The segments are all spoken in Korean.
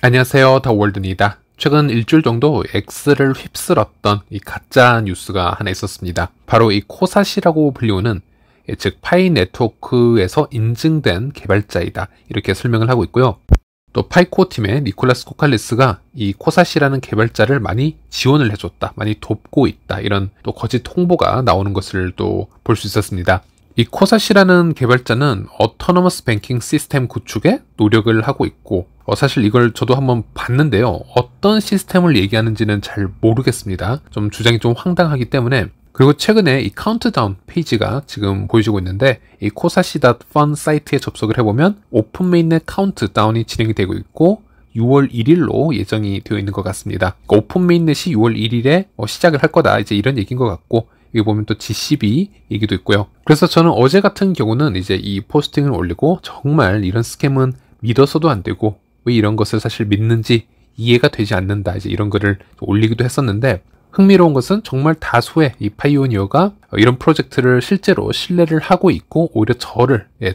안녕하세요. 더월드입니다. 최근 일주일 정도 X를 휩쓸었던 이 가짜 뉴스가 하나 있었습니다. 바로 이 코사시라고 불리우는 즉 파이 네트워크에서 인증된 개발자이다. 이렇게 설명을 하고 있고요. 또 파이코 팀의 니콜라스 코칼리스가 이 코사시라는 개발자를 많이 지원을 해줬다. 많이 돕고 있다. 이런 또 거짓 홍보가 나오는 것을 또 볼 수 있었습니다. 이 코사시라는 개발자는 어토너머스 뱅킹 시스템 구축에 노력을 하고 있고 사실 이걸 저도 한번 봤는데요. 어떤 시스템을 얘기하는지는 잘 모르겠습니다. 좀 주장이 좀 황당하기 때문에. 그리고 최근에 이 카운트다운 페이지가 지금 보여지고 있는데 이 kosashi.fun 사이트에 접속을 해보면 오픈 메인넷 카운트다운이 진행이 되고 있고 6월 1일로 예정이 되어 있는 것 같습니다. 그러니까 오픈 메인넷이 6월 1일에 시작을 할 거다. 이제 이런 얘기인 것 같고 여기 보면 또 GCB 얘기도 있고요. 그래서 저는 어제 같은 경우는 이제 이 포스팅을 올리고 정말 이런 스캠은 믿어서도 안 되고 왜 이런 것을 사실 믿는지 이해가 되지 않는다. 이제 이런 글을 올리기도 했었는데 흥미로운 것은 정말 다수의 이 파이오니어가 이런 프로젝트를 실제로 신뢰를 하고 있고 오히려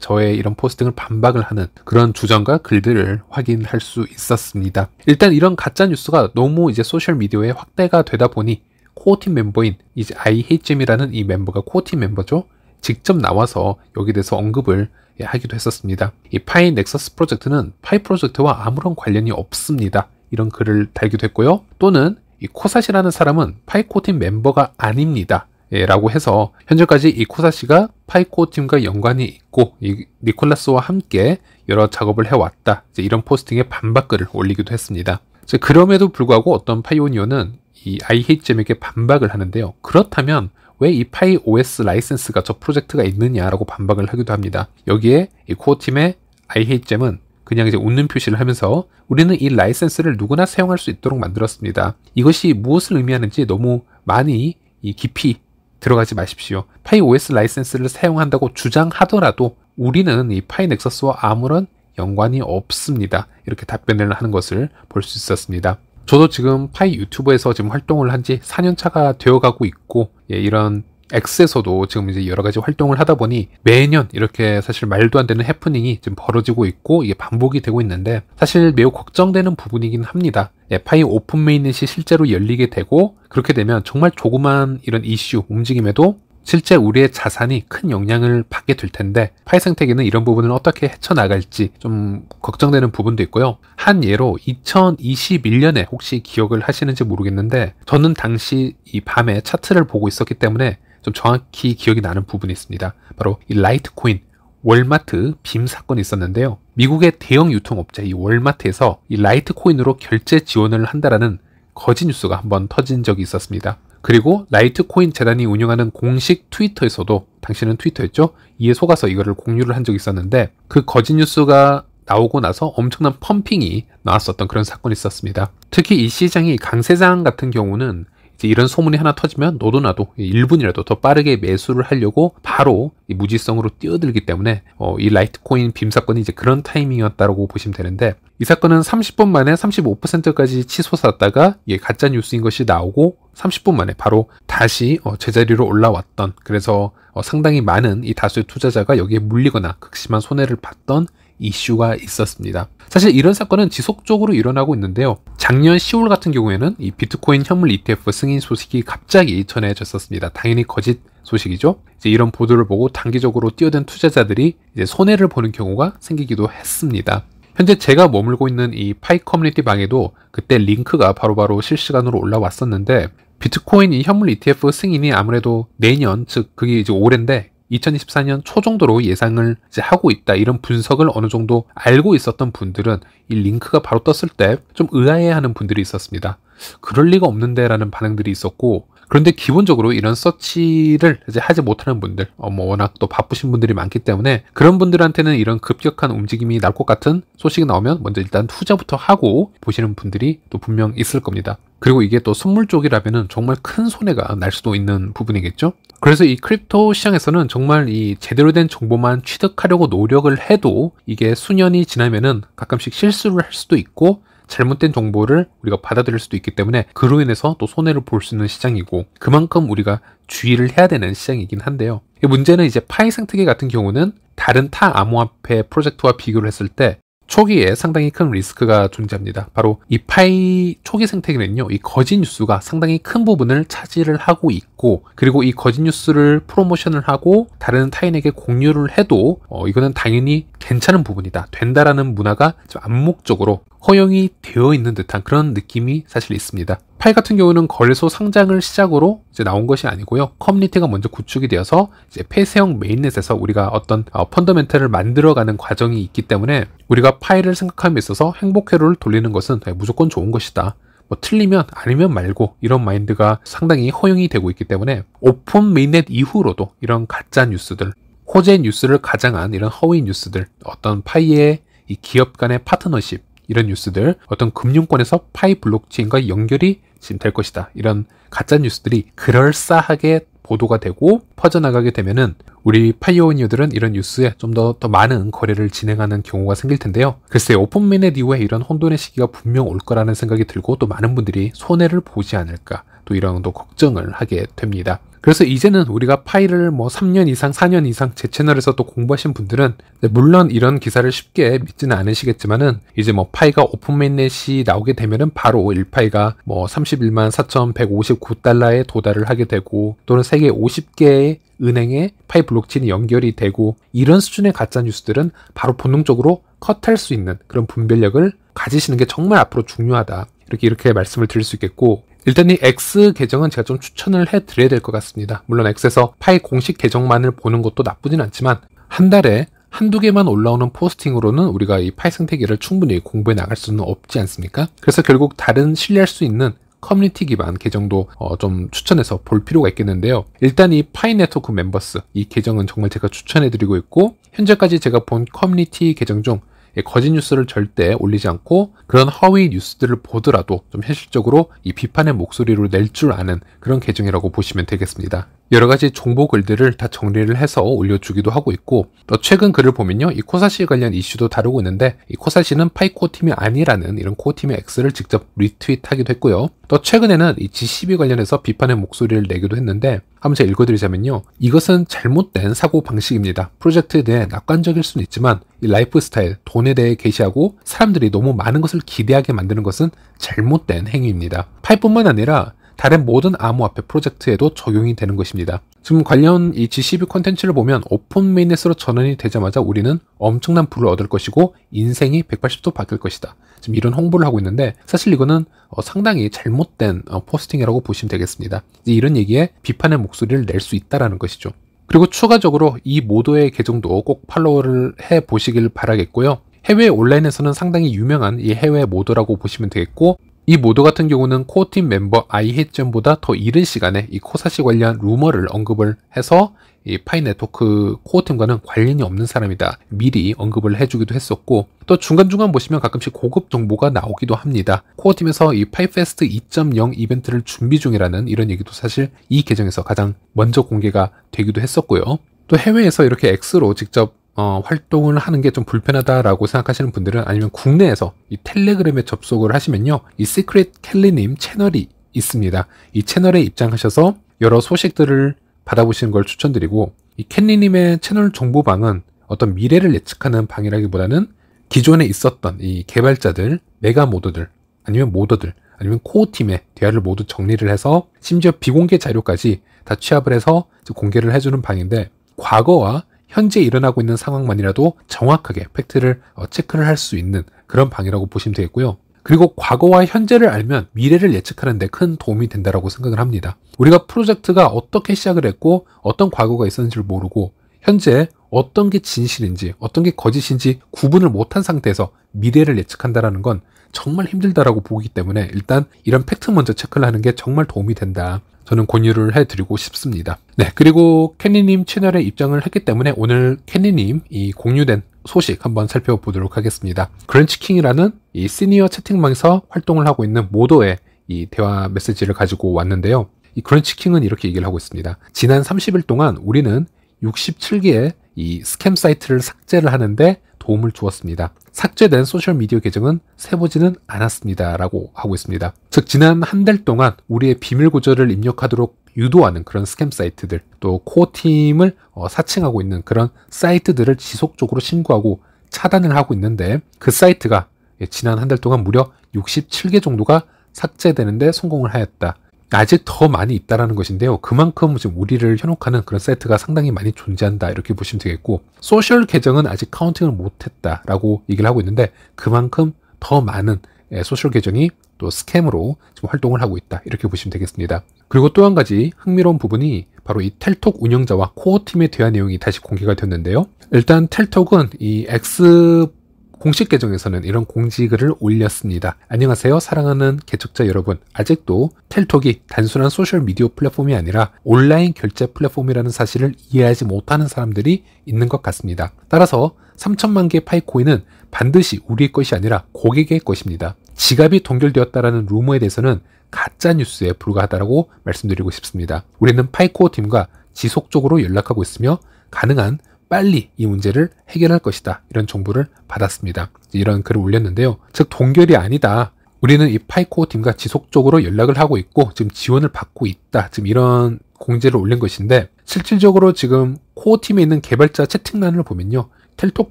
저의 이런 포스팅을 반박을 하는 그런 주장과 글들을 확인할 수 있었습니다. 일단 이런 가짜 뉴스가 너무 이제 소셜 미디어에 확대가 되다 보니 코어팀 멤버인 이제 iHate잼이라는 이 멤버가 코어팀 멤버죠. 직접 나와서 여기에 대해서 언급을 하기도 했었습니다. 이 파이 넥서스 프로젝트는 파이 프로젝트와 아무런 관련이 없습니다. 이런 글을 달기도 했고요. 또는 이 코사시라는 사람은 파이 코어팀 멤버가 아닙니다. 라고 해서 현재까지 이 코사시가 파이 코어팀과 연관이 있고 이 니콜라스와 함께 여러 작업을 해왔다. 이제 이런 포스팅에 반박글을 올리기도 했습니다. 그럼에도 불구하고 어떤 파이오니어는 이 iHate잼에게 반박을 하는데요. 그렇다면 왜 이 파이 OS 라이센스가 저 프로젝트가 있느냐라고 반박을 하기도 합니다. 여기에 이 코어팀의 iHate잼은 그냥 이제 웃는 표시를 하면서 우리는 이 라이센스를 누구나 사용할 수 있도록 만들었습니다. 이것이 무엇을 의미하는지 너무 많이 깊이 들어가지 마십시오. 파이 OS 라이센스를 사용한다고 주장하더라도 우리는 이 파이 넥서스와 아무런 연관이 없습니다. 이렇게 답변을 하는 것을 볼 수 있었습니다. 저도 지금 파이 유튜브에서 지금 활동을 한 지 4년차가 되어가고 있고 이런 X에서도 지금 이제 여러 가지 활동을 하다 보니 매년 이렇게 사실 말도 안 되는 해프닝이 지금 벌어지고 있고 이게 반복이 되고 있는데 사실 매우 걱정되는 부분이긴 합니다. 파이 오픈 메인넷이 실제로 열리게 되고 그렇게 되면 정말 조그만 이런 이슈 움직임에도 실제 우리의 자산이 큰 영향을 받게 될 텐데 파이 생태계는 이런 부분을 어떻게 헤쳐나갈지 좀 걱정되는 부분도 있고요. 한 예로 2021년에 혹시 기억을 하시는지 모르겠는데 저는 당시 이 밤에 차트를 보고 있었기 때문에 좀 정확히 기억이 나는 부분이 있습니다. 바로 이 라이트코인 월마트 빔 사건이 있었는데요. 미국의 대형 유통업체 이 월마트에서 이 라이트코인으로 결제 지원을 한다라는 거짓 뉴스가 한번 터진 적이 있었습니다. 그리고 라이트코인 재단이 운영하는 공식 트위터에서도 당시는 트위터였죠. 이에 속아서 이거를 공유를 한 적이 있었는데 그 거짓 뉴스가 나오고 나서 엄청난 펌핑이 나왔었던 그런 사건이 있었습니다. 특히 이 시장이 강세장 같은 경우는 이제 이런 소문이 하나 터지면 너도 나도 1분이라도 더 빠르게 매수를 하려고 바로 이 무지성으로 뛰어들기 때문에 이 라이트코인 빔 사건이 이제 그런 타이밍이었다고 보시면 되는데 이 사건은 30분 만에 35%까지 치솟았다가 이게 가짜 뉴스인 것이 나오고 30분 만에 바로 다시 제자리로 올라왔던 그래서 상당히 많은 이 다수의 투자자가 여기에 물리거나 극심한 손해를 봤던 이슈가 있었습니다. 사실 이런 사건은 지속적으로 일어나고 있는데요. 작년 10월 같은 경우에는 이 비트코인 현물 ETF 승인 소식이 갑자기 전해졌었습니다. 당연히 거짓 소식이죠. 이제 이런 보도를 보고 단기적으로 뛰어든 투자자들이 이제 손해를 보는 경우가 생기기도 했습니다. 현재 제가 머물고 있는 이 파이 커뮤니티 방에도 그때 링크가 바로바로 실시간으로 올라왔었는데 비트코인 이 현물 ETF 승인이 아무래도 내년, 즉 그게 이제 올해인데 2024년 초 정도로 예상을 이제 하고 있다. 이런 분석을 어느 정도 알고 있었던 분들은 이 링크가 바로 떴을 때 좀 의아해하는 분들이 있었습니다. 그럴 리가 없는데 라는 반응들이 있었고 그런데 기본적으로 이런 서치를 이제 하지 못하는 분들 워낙 또 바쁘신 분들이 많기 때문에 그런 분들한테는 이런 급격한 움직임이 날 것 같은 소식이 나오면 먼저 일단 투자부터 하고 보시는 분들이 또 분명 있을 겁니다. 그리고 이게 또 선물 쪽이라면은 정말 큰 손해가 날 수도 있는 부분이겠죠. 그래서 이 크립토 시장에서는 정말 이 제대로 된 정보만 취득하려고 노력을 해도 이게 수년이 지나면은 가끔씩 실수를 할 수도 있고 잘못된 정보를 우리가 받아들일 수도 있기 때문에 그로 인해서 또 손해를 볼 수 있는 시장이고 그만큼 우리가 주의를 해야 되는 시장이긴 한데요. 문제는 이제 파이 생태계 같은 경우는 다른 타 암호화폐 프로젝트와 비교를 했을 때 초기에 상당히 큰 리스크가 존재합니다. 바로 이 파이 초기 생태계는요, 이 거짓 뉴스가 상당히 큰 부분을 차지를 하고 있고, 그리고 이 거짓 뉴스를 프로모션을 하고 다른 타인에게 공유를 해도 이거는 당연히 괜찮은 부분이다, 된다라는 문화가 좀 암묵적으로 허용이 되어 있는 듯한 그런 느낌이 사실 있습니다. 파이 같은 경우는 거래소 상장을 시작으로 이제 나온 것이 아니고요. 커뮤니티가 먼저 구축이 되어서 이제 폐쇄형 메인넷에서 우리가 어떤 펀더멘털을 만들어가는 과정이 있기 때문에 우리가 파이를 생각함에 있어서 행복회로를 돌리는 것은 무조건 좋은 것이다. 뭐 틀리면 아니면 말고 이런 마인드가 상당히 허용이 되고 있기 때문에 오픈 메인넷 이후로도 이런 가짜 뉴스들, 호재 뉴스를 가장한 이런 허위 뉴스들, 어떤 파이의 이 기업 간의 파트너십, 이런 뉴스들, 어떤 금융권에서 파이 블록체인과 연결이 지금 될 것이다, 이런 가짜 뉴스들이 그럴싸하게 보도가 되고 퍼져나가게 되면은 우리 파이오니어들은 이런 뉴스에 좀 더 많은 거래를 진행하는 경우가 생길 텐데요. 글쎄요, 오픈메인넷 이후에 이런 혼돈의 시기가 분명 올 거라는 생각이 들고, 또 많은 분들이 손해를 보지 않을까, 또 이런 또 걱정을 하게 됩니다. 그래서 이제는 우리가 파이를 뭐 3년 이상, 4년 이상 제 채널에서 또 공부하신 분들은 물론 이런 기사를 쉽게 믿지는 않으시겠지만은, 이제 뭐 파이가 오픈메인넷이 나오게 되면은 바로 1파이가 뭐 31만 4,159달러에 도달을 하게 되고, 또는 세계 50개의 은행에 파이 블록체인이 연결이 되고, 이런 수준의 가짜 뉴스들은 바로 본능적으로 컷할 수 있는 그런 분별력을 가지시는 게 정말 앞으로 중요하다, 이렇게 말씀을 드릴 수 있겠고, 일단 이 X 계정은 제가 좀 추천을 해드려야 될 것 같습니다. 물론 X에서 파이 공식 계정만을 보는 것도 나쁘진 않지만, 한 달에 한두 개만 올라오는 포스팅으로는 우리가 이 파이 생태계를 충분히 공부해 나갈 수는 없지 않습니까? 그래서 결국 다른 신뢰할 수 있는 커뮤니티 기반 계정도 좀 추천해서 볼 필요가 있겠는데요. 일단 이 파이 네트워크 멤버스, 이 계정은 정말 제가 추천해드리고 있고, 현재까지 제가 본 커뮤니티 계정 중 거짓 뉴스를 절대 올리지 않고 그런 허위 뉴스들을 보더라도 좀 현실적으로 이 비판의 목소리로 낼 줄 아는 그런 계정이라고 보시면 되겠습니다. 여러 가지 정보 글들을 다 정리를 해서 올려주기도 하고 있고, 또 최근 글을 보면요, 이 코사시 관련 이슈도 다루고 있는데, 이 코사시는 파이 코어팀이 아니라는 이런 코어팀의 X를 직접 리트윗하기도 했고요. 또 최근에는 이 GCB 관련해서 비판의 목소리를 내기도 했는데, 한번 제가 읽어드리자면요, 이것은 잘못된 사고 방식입니다. 프로젝트에 대해 낙관적일 수는 있지만 이 라이프 스타일, 돈에 대해 게시하고 사람들이 너무 많은 것을 기대하게 만드는 것은 잘못된 행위입니다. 파이뿐만 아니라 다른 모든 암호화폐 프로젝트에도 적용이 되는 것입니다. 지금 관련 이 GCB 콘텐츠를 보면 오픈 메인넷으로 전환이 되자마자 우리는 엄청난 부를 얻을 것이고 인생이 180도 바뀔 것이다, 지금 이런 홍보를 하고 있는데, 사실 이거는 상당히 잘못된 포스팅이라고 보시면 되겠습니다. 이런 얘기에 비판의 목소리를 낼 수 있다는 것이죠. 그리고 추가적으로 이 모더의 계정도 꼭 팔로우를 해 보시길 바라겠고요. 해외 온라인에서는 상당히 유명한 이 해외 모더라고 보시면 되겠고, 이 모더 같은 경우는 코어팀 멤버 아이헤전보다 더 이른 시간에 이 코사시 관련 루머를 언급을 해서 이 파이 네트워크 코어팀과는 관련이 없는 사람이다, 미리 언급을 해주기도 했었고, 또 중간중간 보시면 가끔씩 고급 정보가 나오기도 합니다. 코어팀에서 이 파이페스트 2.0 이벤트를 준비 중이라는 이런 얘기도 사실 이 계정에서 가장 먼저 공개가 되기도 했었고요. 또 해외에서 이렇게 X로 직접 활동을 하는 게 좀 불편하다라고 생각하시는 분들은, 아니면 국내에서 이 텔레그램에 접속을 하시면요, 이 시크릿 켈리님 채널이 있습니다. 이 채널에 입장하셔서 여러 소식들을 받아보시는 걸 추천드리고, 이 켈리님의 채널 정보방은 어떤 미래를 예측하는 방이라기보다는 기존에 있었던 이 개발자들, 메가 모더들, 아니면 모더들, 아니면 코어팀의 대화를 모두 정리를 해서 심지어 비공개 자료까지 다 취합을 해서 공개를 해주는 방인데, 과거와 현재 일어나고 있는 상황만이라도 정확하게 팩트를 체크를 할 수 있는 그런 방이라고 보시면 되겠고요. 그리고 과거와 현재를 알면 미래를 예측하는 데 큰 도움이 된다고 생각을 합니다. 우리가 프로젝트가 어떻게 시작을 했고 어떤 과거가 있었는지를 모르고 현재 어떤 게 진실인지 어떤 게 거짓인지 구분을 못한 상태에서 미래를 예측한다는 건 정말 힘들다라고 보기 때문에, 일단 이런 팩트 먼저 체크를 하는 게 정말 도움이 된다, 저는 권유를 해드리고 싶습니다. 네, 그리고 캔니님 채널에 입장을 했기 때문에 오늘 캔니님 이 공유된 소식 한번 살펴보도록 하겠습니다. 그랜치킹이라는 이 시니어 채팅방에서 활동을 하고 있는 모더의 이 대화 메시지를 가지고 왔는데요. 이 그랜치킹은 이렇게 얘기를 하고 있습니다. 지난 30일 동안 우리는 67개의 이 스캠 사이트를 삭제를 하는데 도움을 주었습니다. 삭제된 소셜미디어 계정은 세보지는 않았습니다, 라고 하고 있습니다. 즉 지난 한 달 동안 우리의 비밀 구조를 입력하도록 유도하는 그런 스캠 사이트들, 또 코어팀을 사칭하고 있는 그런 사이트들을 지속적으로 신고하고 차단을 하고 있는데 그 사이트가 지난 한 달 동안 무려 67개 정도가 삭제되는데 성공을 하였다. 아직 더 많이 있다라는 것인데요. 그만큼 지금 우리를 현혹하는 그런 사이트가 상당히 많이 존재한다 이렇게 보시면 되겠고, 소셜 계정은 아직 카운팅을 못했다라고 얘기를 하고 있는데 그만큼 더 많은 소셜 계정이 또 스캠으로 지금 활동을 하고 있다 이렇게 보시면 되겠습니다. 그리고 또 한 가지 흥미로운 부분이 바로 이 텔톡 운영자와 코어 팀의 대화 내용이 다시 공개가 됐는데요. 일단 텔톡은 이 X 공식 계정에서는 이런 공지글을 올렸습니다. 안녕하세요 사랑하는 개척자 여러분, 아직도 텔톡이 단순한 소셜미디어 플랫폼이 아니라 온라인 결제 플랫폼이라는 사실을 이해하지 못하는 사람들이 있는 것 같습니다. 따라서 3천만 개의 파이코인은 반드시 우리의 것이 아니라 고객의 것입니다. 지갑이 동결되었다라는 루머에 대해서는 가짜뉴스에 불과하다고 말씀드리고 싶습니다. 우리는 파이코 팀과 지속적으로 연락하고 있으며 가능한 빨리 이 문제를 해결할 것이다 이런 정보를 받았습니다. 이런 글을 올렸는데요. 즉 동결이 아니다, 우리는 이 파이코 팀과 지속적으로 연락을 하고 있고 지금 지원을 받고 있다, 지금 이런 공지를 올린 것인데, 실질적으로 지금 코어 팀에 있는 개발자 채팅란을 보면요, 텔톡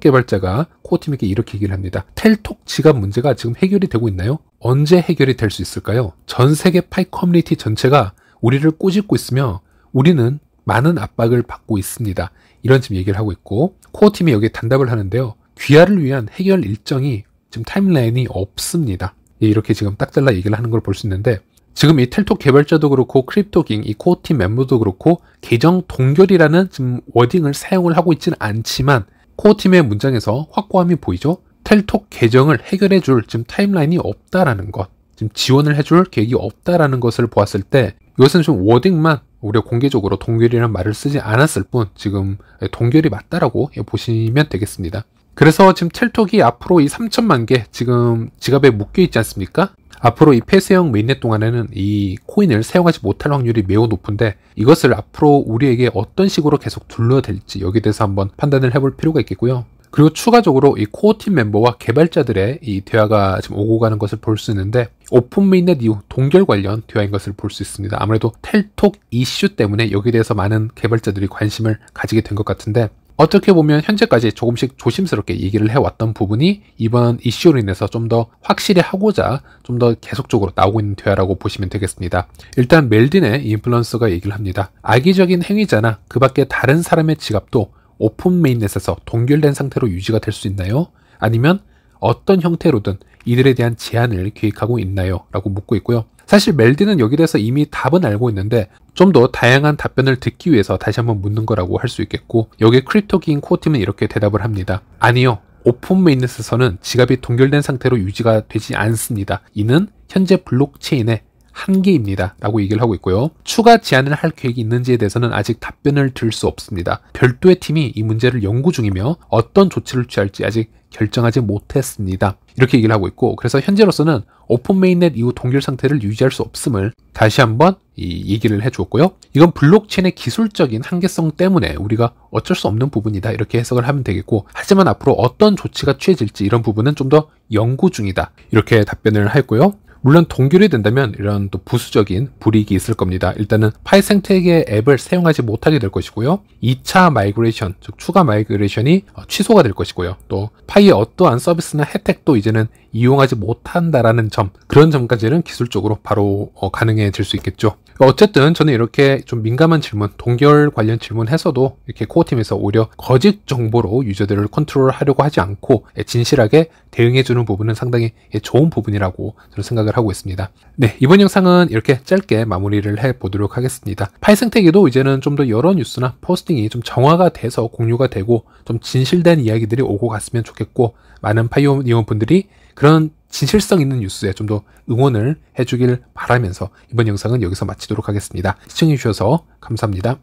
개발자가 코어 팀에게 이렇게 얘기를 합니다. 텔톡 지갑 문제가 지금 해결이 되고 있나요? 언제 해결이 될 수 있을까요? 전 세계 파이 커뮤니티 전체가 우리를 꼬집고 있으며 우리는 많은 압박을 받고 있습니다. 이런 지금 얘기를 하고 있고, 코어 팀이 여기에 단답을 하는데요. 귀하를 위한 해결 일정이 지금 타임라인이 없습니다. 이렇게 지금 딱 잘라 얘기를 하는 걸 볼 수 있는데, 지금 이 텔톡 개발자도 그렇고 크립토깅 이 코어 팀 멤버도 그렇고 계정 동결이라는 지금 워딩을 사용을 하고 있지는 않지만 코어 팀의 문장에서 확고함이 보이죠. 텔톡 계정을 해결해 줄 지금 타임라인이 없다라는 것, 지금 지원을 해줄 계획이 없다라는 것을 보았을 때 이것은 좀 워딩만 우리가 공개적으로 동결이라는 말을 쓰지 않았을 뿐 지금 동결이 맞다라고 보시면 되겠습니다. 그래서 지금 텔톡이 앞으로 이 3천만 개 지금 지갑에 묶여 있지 않습니까? 앞으로 이 폐쇄형 메인넷 동안에는 이 코인을 사용하지 못할 확률이 매우 높은데, 이것을 앞으로 우리에게 어떤 식으로 계속 둘러댈지 여기에 대해서 한번 판단을 해볼 필요가 있겠고요. 그리고 추가적으로 이 코어 팀 멤버와 개발자들의 이 대화가 지금 오고 가는 것을 볼 수 있는데, 오픈 메인넷 이후 동결 관련 대화인 것을 볼 수 있습니다. 아무래도 텔톡 이슈 때문에 여기에 대해서 많은 개발자들이 관심을 가지게 된 것 같은데, 어떻게 보면 현재까지 조금씩 조심스럽게 얘기를 해왔던 부분이 이번 이슈로 인해서 좀 더 확실히 하고자 좀 더 계속적으로 나오고 있는 대화라고 보시면 되겠습니다. 일단 멜딘의 인플루언서가 얘기를 합니다. 악의적인 행위자나 그 밖에 다른 사람의 지갑도 오픈 메인넷에서 동결된 상태로 유지가 될 수 있나요? 아니면 어떤 형태로든 이들에 대한 제한을 계획하고 있나요? 라고 묻고 있고요. 사실 멜딘은 여기에 대해서 이미 답은 알고 있는데 좀 더 다양한 답변을 듣기 위해서 다시 한번 묻는 거라고 할 수 있겠고, 여기에 크립토깅 코어팀은 이렇게 대답을 합니다. 아니요, 오픈 메인넷에서는 지갑이 동결된 상태로 유지가 되지 않습니다. 이는 현재 블록체인의 한계입니다 라고 얘기를 하고 있고요. 추가 제안을 할 계획이 있는지에 대해서는 아직 답변을 드릴 수 없습니다. 별도의 팀이 이 문제를 연구 중이며 어떤 조치를 취할지 아직 결정하지 못했습니다. 이렇게 얘기를 하고 있고, 그래서 현재로서는 오픈 메인넷 이후 동결 상태를 유지할 수 없음을 다시 한번 이 얘기를 해주었고요. 이건 블록체인의 기술적인 한계성 때문에 우리가 어쩔 수 없는 부분이다 이렇게 해석을 하면 되겠고, 하지만 앞으로 어떤 조치가 취해질지 이런 부분은 좀 더 연구 중이다 이렇게 답변을 했고요. 물론 동결이 된다면 이런 또 부수적인 불이익이 있을 겁니다. 일단은 파이 생태계 앱을 사용하지 못하게 될 것이고요. 2차 마이그레이션, 즉 추가 마이그레이션이 취소가 될 것이고요. 또 파이의 어떠한 서비스나 혜택도 이제는 이용하지 못한다라는 점, 그런 점까지는 기술적으로 바로 가능해질 수 있겠죠. 어쨌든 저는 이렇게 좀 민감한 질문, 동결 관련 질문해서도 이렇게 코어팀에서 오히려 거짓 정보로 유저들을 컨트롤하려고 하지 않고 진실하게 대응해주는 부분은 상당히 좋은 부분이라고 저는 생각을 하고 있습니다. 네, 이번 영상은 이렇게 짧게 마무리를 해보도록 하겠습니다. 파이 생태계도 이제는 좀 더 여러 뉴스나 포스팅이 좀 정화가 돼서 공유가 되고 좀 진실된 이야기들이 오고 갔으면 좋겠고, 많은 파이오니어 분들이 그런 진실성 있는 뉴스에 좀 더 응원을 해주길 바라면서 이번 영상은 여기서 마치도록 하겠습니다. 시청해주셔서 감사합니다.